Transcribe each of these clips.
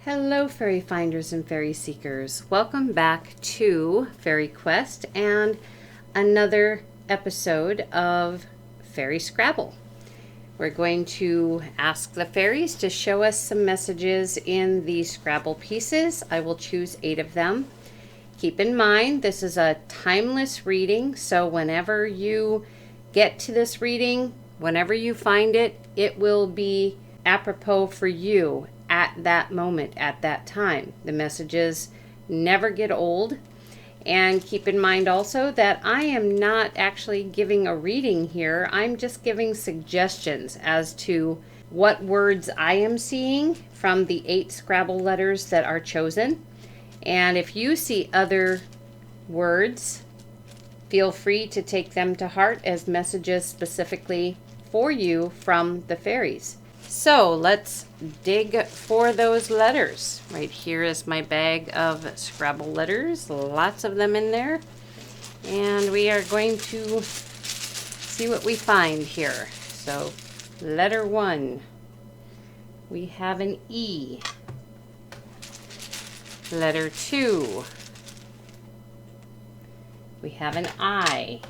Hello fairy finders and fairy seekers. Welcome back to FaerieQuest and another episode of Faerie Scrabble. We're going to ask the fairies to show us some messages in the Scrabble pieces. I will choose 8 of them. Keep in mind, this is a timeless reading, so whenever you get to this reading, whenever you find it, it will be apropos for you at that moment, at that time. The messages never get old. And keep in mind also that I am not actually giving a reading here. I'm just giving suggestions as to what words I am seeing from the 8 Scrabble letters that are chosen. And if you see other words, feel free to take them to heart as messages specifically for you from the fairies. So let's dig for those letters. Right here is my bag of Scrabble letters, lots of them in there. And we are going to see what we find here. So letter 1, we have an E. Letter 2, we have an I.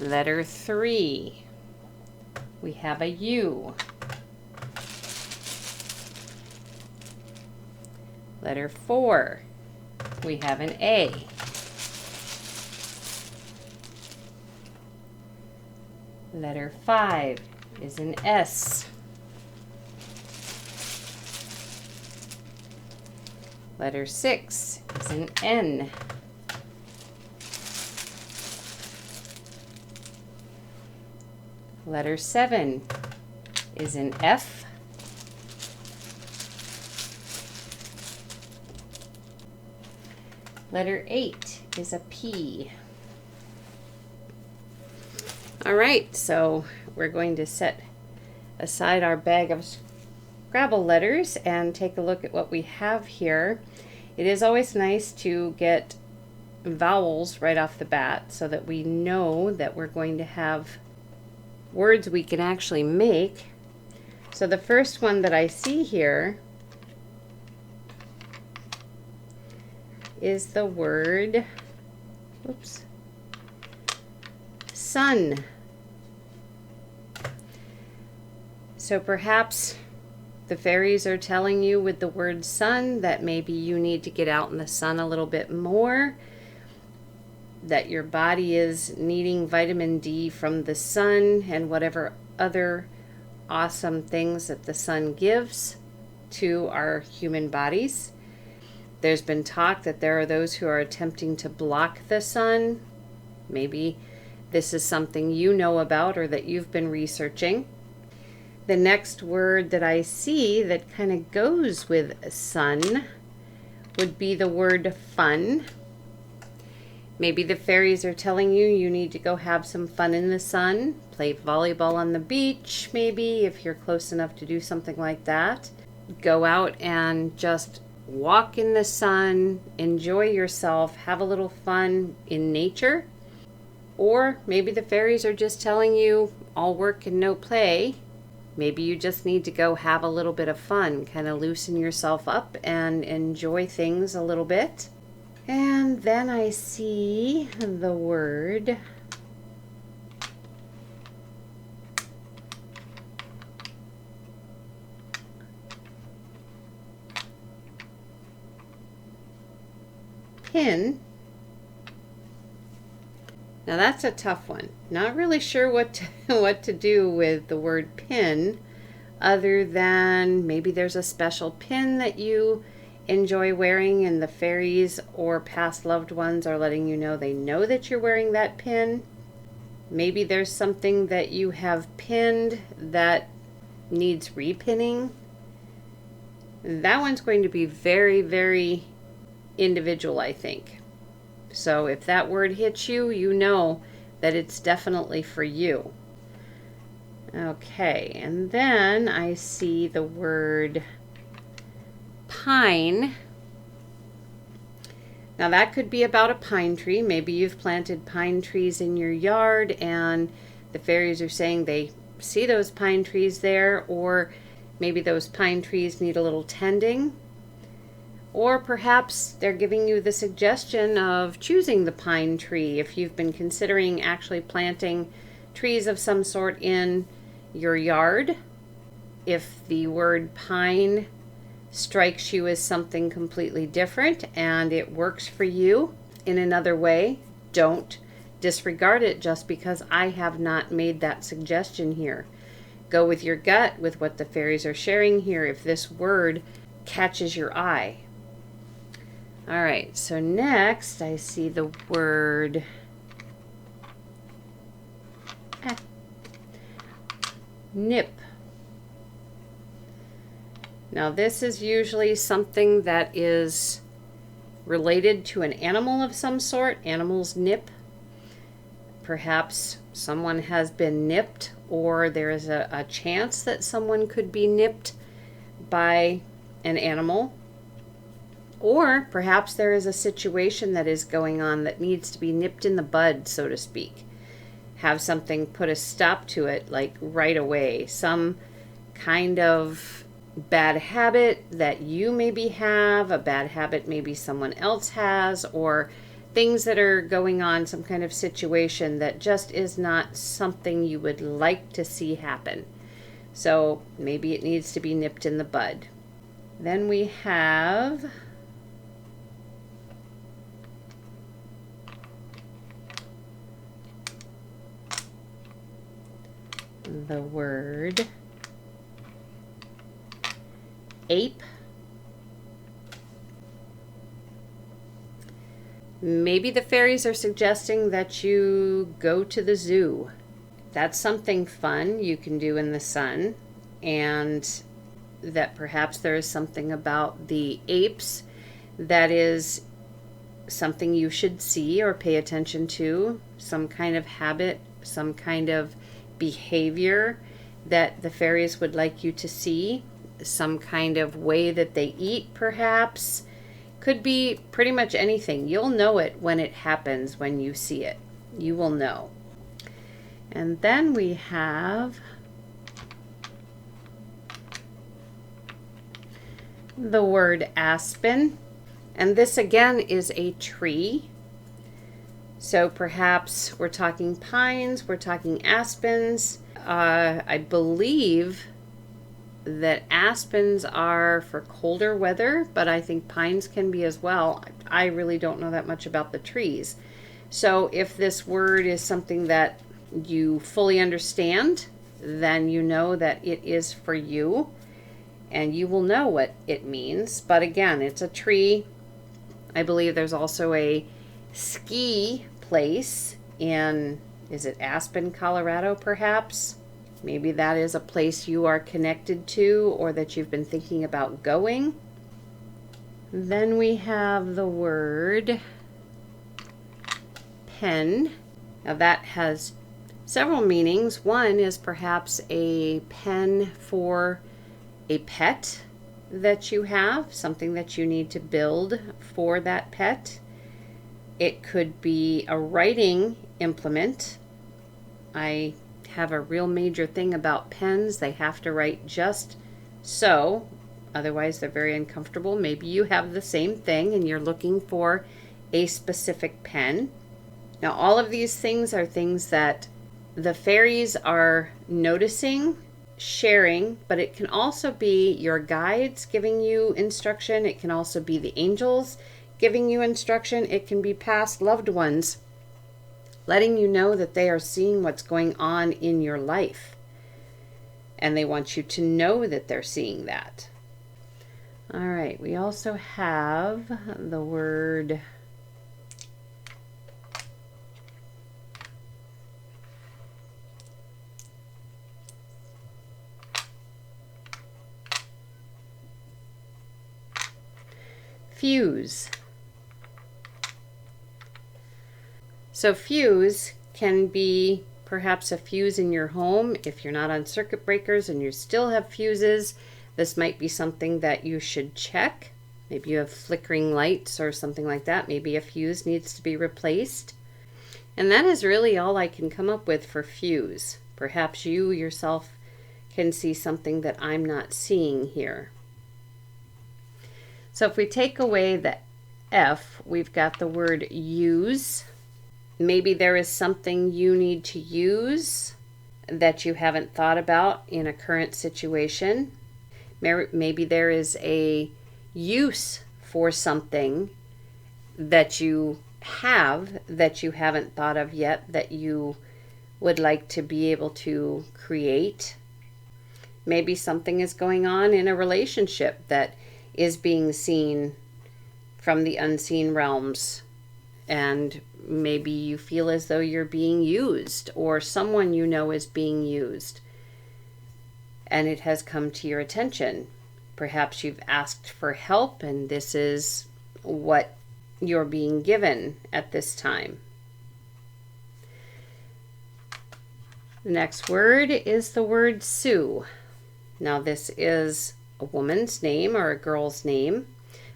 Letter 3, we have a U. Letter 4, we have an A. Letter 5 is an S. Letter 6 is an N. Letter 7 is an F. Letter 8 is a P. All right, so we're going to set aside our bag of Scrabble letters and take a look at what we have here. It is always nice to get vowels right off the bat so that we know that we're going to have words we can actually make. So the first one that I see here is the word, sun. So perhaps the fairies are telling you with the word sun that maybe you need to get out in the sun a little bit more, that your body is needing vitamin D from the sun and whatever other awesome things that the sun gives to our human bodies. There's been talk that there are those who are attempting to block the sun. Maybe this is something you know about or that you've been researching. The next word that I see that kind of goes with sun would be the word fun. Maybe the fairies are telling you you need to go have some fun in the sun, play volleyball on the beach, maybe if you're close enough to do something like that. Go out and just walk in the sun, enjoy yourself, have a little fun in nature. Or maybe the fairies are just telling you all work and no play. Maybe you just need to go have a little bit of fun, kind of loosen yourself up and enjoy things a little bit. And then I see the word pin. Now that's a tough one. Not really sure what to do with the word pin, other than maybe there's a special pin that you enjoy wearing and the fairies or past loved ones are letting you know they know that you're wearing that pin. Maybe there's something that you have pinned that needs repinning. That one's going to be very, very individual, I think. So if that word hits you, you know that it's definitely for you. Okay, and then I see the word pine. Now that could be about a pine tree. Maybe you've planted pine trees in your yard and the fairies are saying they see those pine trees there, or maybe those pine trees need a little tending. Or perhaps they're giving you the suggestion of choosing the pine tree if you've been considering actually planting trees of some sort in your yard. If the word pine strikes you as something completely different and it works for you in another way, don't disregard it just because I have not made that suggestion here. Go with your gut, with what the fairies are sharing here, if this word catches your eye. All right, so next I see the word nip. Now this is usually something that is related to an animal of some sort. Animals nip. Perhaps someone has been nipped, or there is a chance that someone could be nipped by an animal. Or perhaps there is a situation that is going on that needs to be nipped in the bud, so to speak. Have something put a stop to it, like right away. Some kind of bad habit that you maybe have, a bad habit maybe someone else has, or things that are going on, some kind of situation that just is not something you would like to see happen. So maybe it needs to be nipped in the bud. Then we have the word ape. Maybe the fairies are suggesting that you go to the zoo. That's something fun you can do in the sun, and that perhaps there is something about the apes that is something you should see or pay attention to, some kind of habit, some kind of behavior that the fairies would like you to see, some kind of way that they eat perhaps. Could be pretty much anything. You'll know it when it happens, when you see it. You will know. And then we have the word aspen. And this again is a tree. So perhaps we're talking pines, we're talking aspens. I believe that aspens are for colder weather, but I think pines can be as well. I really don't know that much about the trees. So if this word is something that you fully understand, then you know that it is for you, and you will know what it means. But again, it's a tree. I believe there's also a ski place in, is it Aspen, Colorado, perhaps? Maybe that is a place you are connected to or that you've been thinking about going. Then we have the word pen. Now that has several meanings. One is perhaps a pen for a pet that you have, something that you need to build for that pet. It could be a writing implement. I have a real major thing about pens. They have to write just so, otherwise they're very uncomfortable. Maybe you have the same thing and you're looking for a specific pen. Now all of these things are things that the fairies are noticing, sharing, but it can also be your guides giving you instruction. It can also be the angels giving you instruction. It can be past loved ones letting you know that they are seeing what's going on in your life. And they want you to know that they're seeing that. All right, we also have the word fuse. So fuse can be perhaps a fuse in your home. If you're not on circuit breakers and you still have fuses, this might be something that you should check. Maybe you have flickering lights or something like that. Maybe a fuse needs to be replaced. And that is really all I can come up with for fuse. Perhaps you yourself can see something that I'm not seeing here. So if we take away the F, we've got the word use. Maybe there is something you need to use that you haven't thought about in a current situation. Maybe there is a use for something that you have that you haven't thought of yet that you would like to be able to create. Maybe something is going on in a relationship that is being seen from the unseen realms, and maybe you feel as though you're being used, or someone you know is being used, and it has come to your attention. Perhaps you've asked for help, and this is what you're being given at this time. The next word is the word Sue. Now this is a woman's name or a girl's name.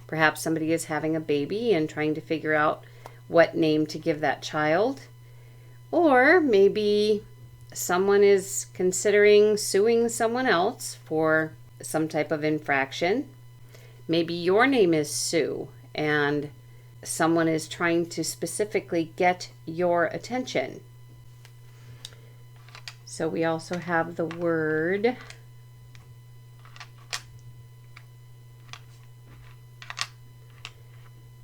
Perhaps somebody is having a baby and trying to figure out what name to give that child. Or maybe someone is considering suing someone else for some type of infraction. Maybe your name is Sue and someone is trying to specifically get your attention. So we also have the word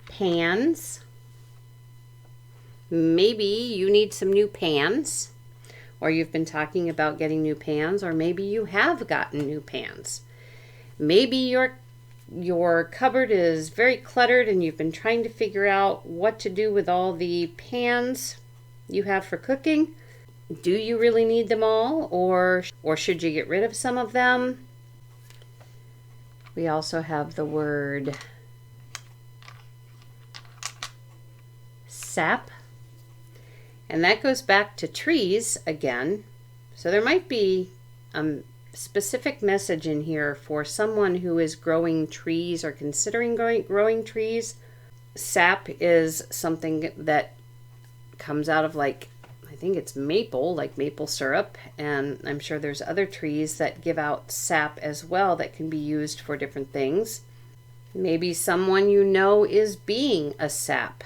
pans. Maybe you need some new pans, or you've been talking about getting new pans, or maybe you have gotten new pans. Maybe your cupboard is very cluttered and you've been trying to figure out what to do with all the pans you have for cooking. Do you really need them all, or should you get rid of some of them? We also have the word sap, and that goes back to trees again. So there might be a specific message in here for someone who is growing trees or considering growing trees. Sap is something that comes out of, like, I think it's maple, like maple syrup, and I'm sure there's other trees that give out sap as well that can be used for different things. Maybe someone you know is being a sap,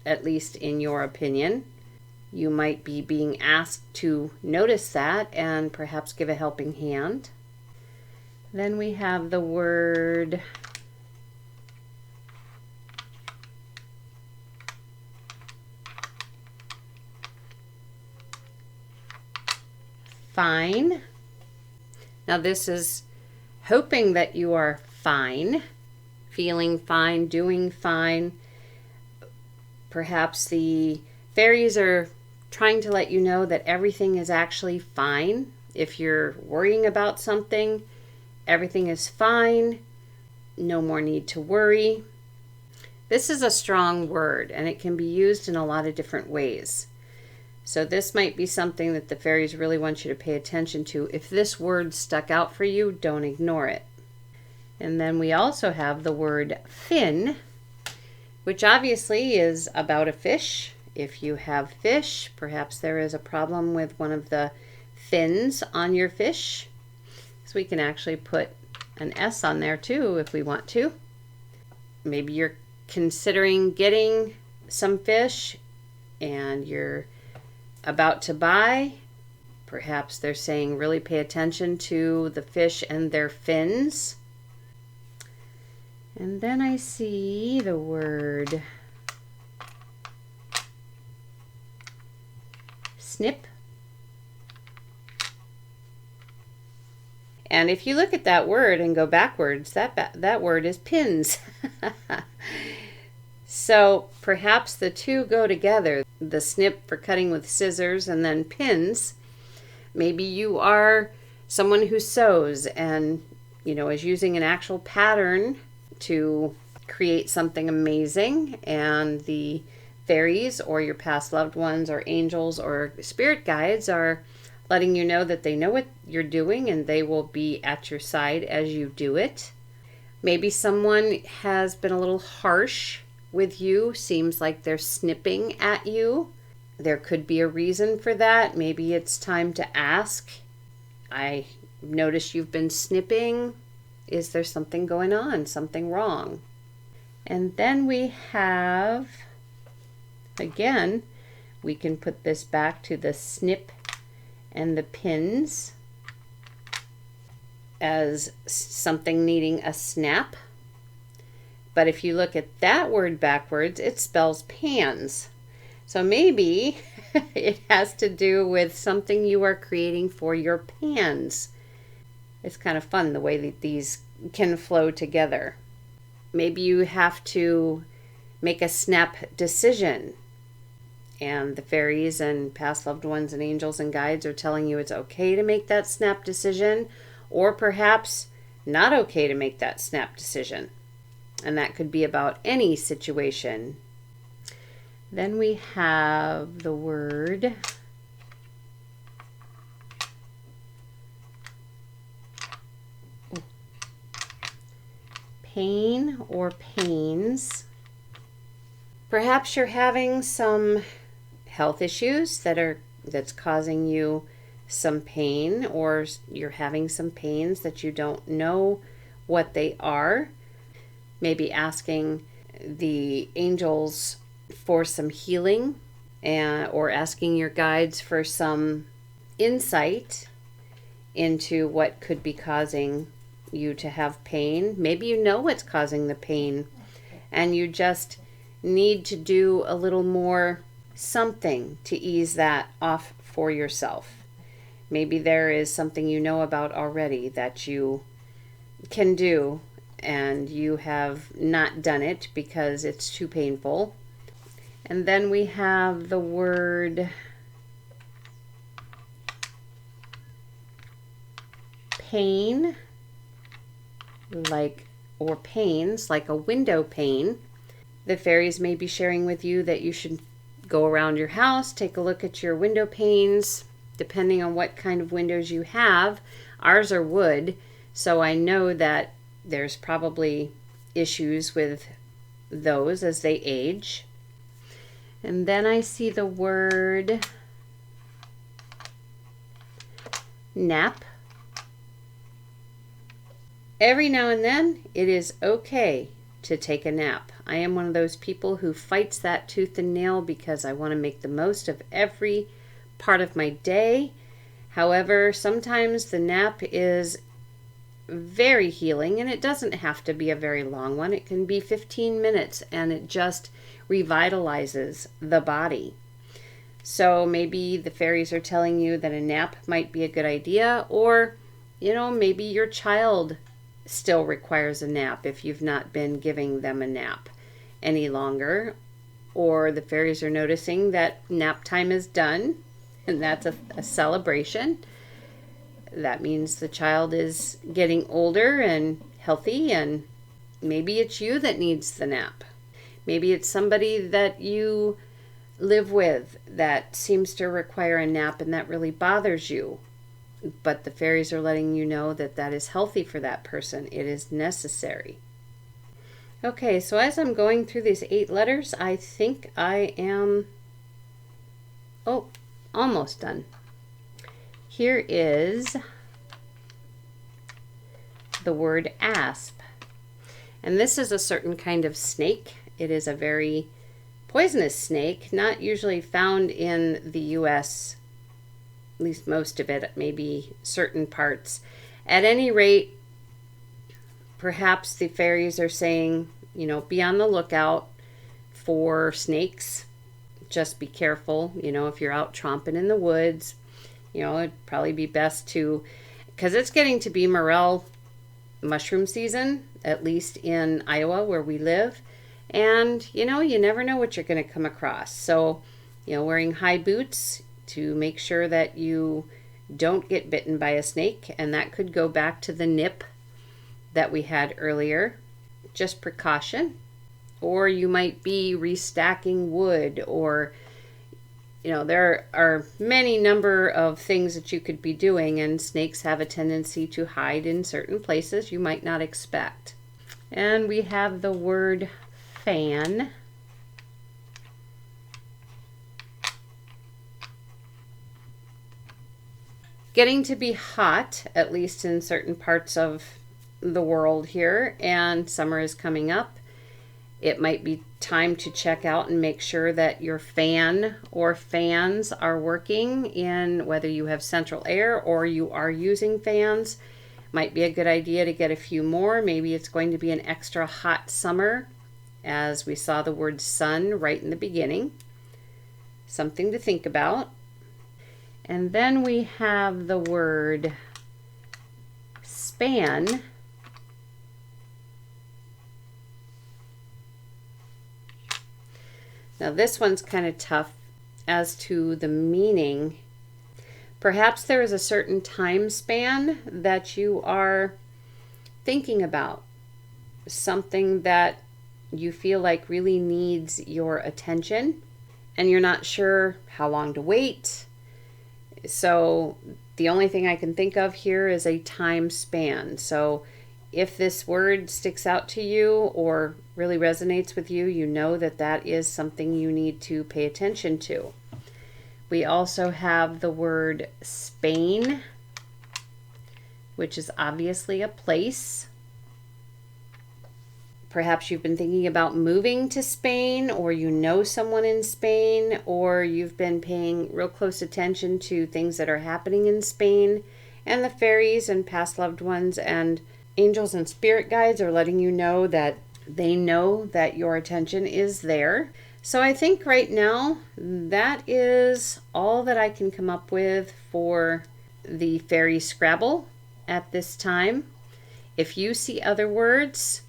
at least in your opinion. You might be being asked to notice that and perhaps give a helping hand. Then we have the word fine. Now this is hoping that you are fine, feeling fine, doing fine. Perhaps the fairies are trying to let you know that everything is actually fine. If you're worrying about something, everything is fine. No more need to worry. This is a strong word and it can be used in a lot of different ways. So this might be something that the fairies really want you to pay attention to. If this word stuck out for you, don't ignore it. And then we also have the word fin, which obviously is about a fish. If you have fish, perhaps there is a problem with one of the fins on your fish. So we can actually put an S on there too if we want to. Maybe you're considering getting some fish and you're about to buy. Perhaps they're saying really pay attention to the fish and their fins. And then I see the word snip. And if you look at that word and go backwards, that word is pins. So perhaps the two go together, the snip for cutting with scissors and then pins. Maybe you are someone who sews and, is using an actual pattern to create something amazing, and the fairies or your past loved ones or angels or spirit guides are letting you know that they know what you're doing and they will be at your side as you do it. Maybe someone has been a little harsh with you, seems like they're snipping at you. There could be a reason for that. Maybe it's time to ask. I Notice you've been snipping. Is there something going on, something wrong? And then we have, again, we can put this back to the snip and the pins as something needing a snap. But if you look at that word backwards, it spells pans. So maybe it has to do with something you are creating for your pans. It's kind of fun the way that these can flow together. Maybe you have to make a snap decision, and the fairies and past loved ones and angels and guides are telling you it's okay to make that snap decision, or perhaps not okay to make that snap decision. And that could be about any situation. Then we have the word pain or pains. Perhaps you're having some health issues that's causing you some pain, or you're having some pains that you don't know what they are. Maybe asking the angels for some healing, or asking your guides for some insight into what could be causing you to have pain. Maybe you know what's causing the pain and you just need to do a little more something to ease that off for yourself. Maybe there is something you know about already that you can do and you have not done it because it's too painful. And then we have the word pain, or panes, like a window pane. The fairies may be sharing with you that you should go around your house, take a look at your window panes, depending on what kind of windows you have. Ours are wood, so I know that there's probably issues with those as they age. And then I see the word nap. Every now and then, it is okay to take a nap. I am one of those people who fights that tooth and nail because I want to make the most of every part of my day. However, sometimes the nap is very healing, and it doesn't have to be a very long one. It can be 15 minutes, and it just revitalizes the body. So maybe the fairies are telling you that a nap might be a good idea, or, maybe your child still requires a nap if you've not been giving them a nap any longer, or the fairies are noticing that nap time is done, and that's a celebration. That means the child is getting older and healthy, and maybe it's you that needs the nap. Maybe it's somebody that you live with that seems to require a nap and that really bothers you. But the fairies are letting you know that that is healthy for that person. It is necessary. Okay, so as I'm going through these 8 letters, I think I am almost done. Here is the word asp. And this is a certain kind of snake. It is a very poisonous snake, not usually found in the U.S., at least most of it, maybe certain parts. At any rate, perhaps the fairies are saying, be on the lookout for snakes. Just be careful, if you're out tromping in the woods. It'd probably be best to, because it's getting to be morel mushroom season, at least in Iowa where we live. And, you never know what you're going to come across. So, wearing high boots to make sure that you don't get bitten by a snake. And that could go back to the nip that we had earlier. Just precaution. Or you might be restacking wood, or there are many number of things that you could be doing, and snakes have a tendency to hide in certain places you might not expect. And we have the word fan. getting to be hot, at least in certain parts of the world here, and summer is coming up. It might be time to check out and make sure that your fan or fans are working, in whether you have central air or you are using fans. Might be a good idea to get a few more. Maybe it's going to be an extra hot summer, as we saw the word sun right in the beginning. Something to think about. And then we have the word span. Now this one's kind of tough as to the meaning. Perhaps there is a certain time span that you are thinking about. Something that you feel like really needs your attention, and you're not sure how long to wait. So the only thing I can think of here is a time span. So if this word sticks out to you or really resonates with you, you know that that is something you need to pay attention to. We also have the word Spain, which is obviously a place. Perhaps you've been thinking about moving to Spain, or you know someone in Spain, or you've been paying real close attention to things that are happening in Spain. And the fairies and past loved ones and angels and spirit guides are letting you know that they know that your attention is there. So I think right now that is all that I can come up with for the Faerie Scrabble at this time. If you see other words,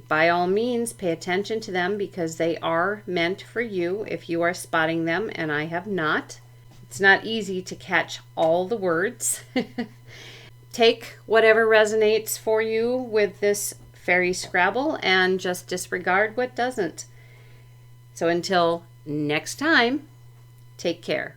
by all means, pay attention to them, because they are meant for you if you are spotting them, and I have not. It's not easy to catch all the words. Take whatever resonates for you with this Faerie Scrabble and just disregard what doesn't. So until next time, take care.